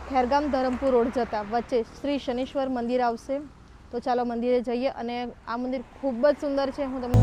Khergam Dharampur road જતા વચ્ચે શ્રી શનેશ્વર મંદિર આવશે। તો ચાલો મંદિરે જઈએ। અને આ મંદિર ખૂબ જ સુંદર છે। હું તમને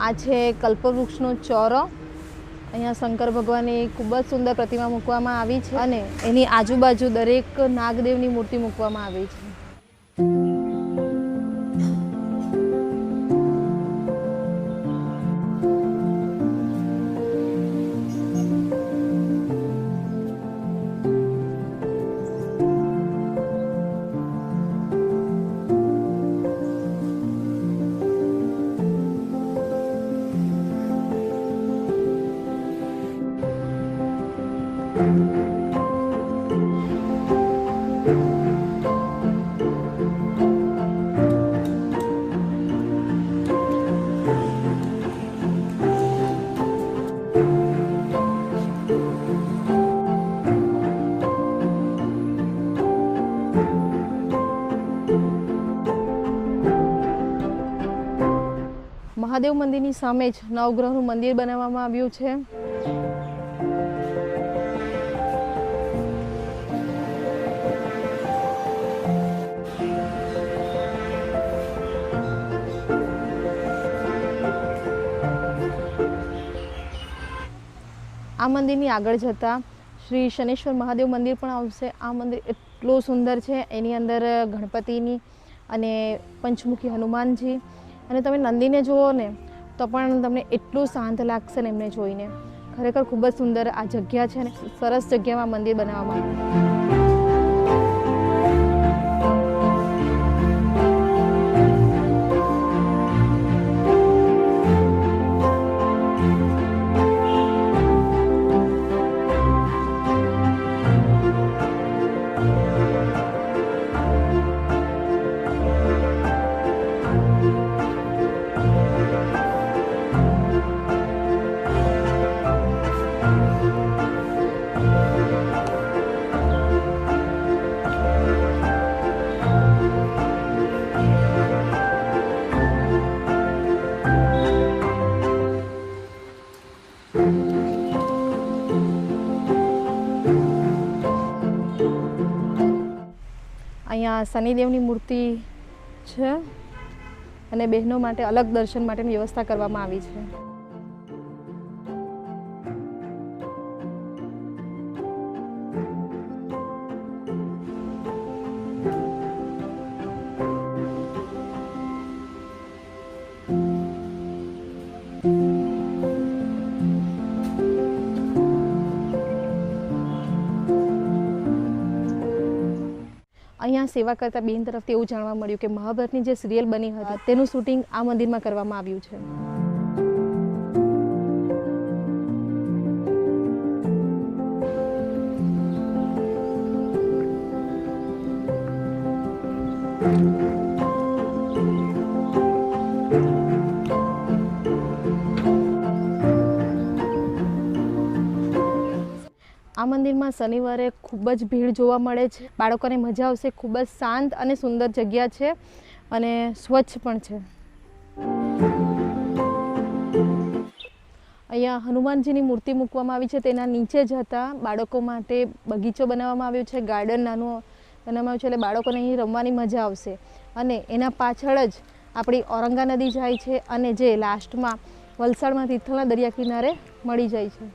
આ છે કલ્પવૃક્ષનો ચોરો। અહીંયા શંકર ભગવાનની ખૂબ જ સુંદર પ્રતિમા મૂકવામાં આવી છે અને એની આજુબાજુ દરેક નાગદેવની મૂર્તિ મૂકવામાં આવી છે। મહાદેવ મંદિરની સામે જ નવગ્રહનું મંદિર બનાવવામાં આવ્યું છે। આ મંદિરની આગળ જતા શ્રી શનેશ્વર મહાદેવ મંદિર પણ આવશે। આ મંદિર એટલું સુંદર છે। એની અંદર ગણપતિની અને પંચમુખી હનુમાનજી અને તમે નંદીને જુઓ ને તો પણ તમને એટલું શાંત લાગશે ને એમને જોઈને। ખરેખર ખૂબ જ સુંદર આ જગ્યા છે અને સરસ જગ્યામાં મંદિર બનાવવામાં આવ્યું। અહીંયા શનિદેવની મૂર્તિ છે અને બહેનો માટે અલગ દર્શન માટેની વ્યવસ્થા કરવામાં આવી છે। અહીંયા સેવા કરતા બેન તરફથી એવું જાણવા મળ્યું કે મહાભારતની જે સિરિયલ બની હતી તેનું શૂટિંગ આ મંદિરમાં કરવામાં આવ્યું છે। આ મંદિરમાં શનિવારે ખૂબ જ ભીડ જોવા મળે છે। બાળકોને મજા આવશે। ખૂબ જ શાંત અને સુંદર જગ્યા છે અને સ્વચ્છ પણ છે। અહીંયા હનુમાનજીની મૂર્તિ મૂકવામાં આવી છે। તેના નીચે જતા બાળકો માટે બગીચો બનાવવામાં આવ્યો છે। ગાર્ડન નાનું બનાવવામાં આવ્યું છે એટલે બાળકોને અહીં રમવાની મજા આવશે। અને એના પાછળ જ આપણી ઔરંગા નદી જાય છે અને જે લાસ્ટમાં વલસાડમાં તિથલના દરિયા કિનારે મળી જાય છે।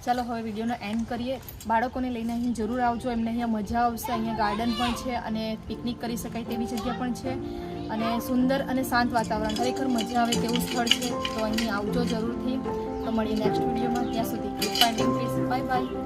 ચાલો હવે વિડીયોનો એન્ડ કરીએ. બાળકોને લઈને અહીં જરૂર આવજો, એમને અહીંયા મજા આવશે. અહીંયા ગાર્ડન પણ છે અને પિકનિક કરી શકાય તેવી જગ્યા પણ છે અને સુંદર અને શાંત વાતાવરણ, ખરેખર મજા આવે તેવું સ્થળ છે. તો અહીં આવજો જરૂરથી. તો મળીએ નેક્સ્ટ વિડીયોમાં. ત્યાં સુધી બાય બાય.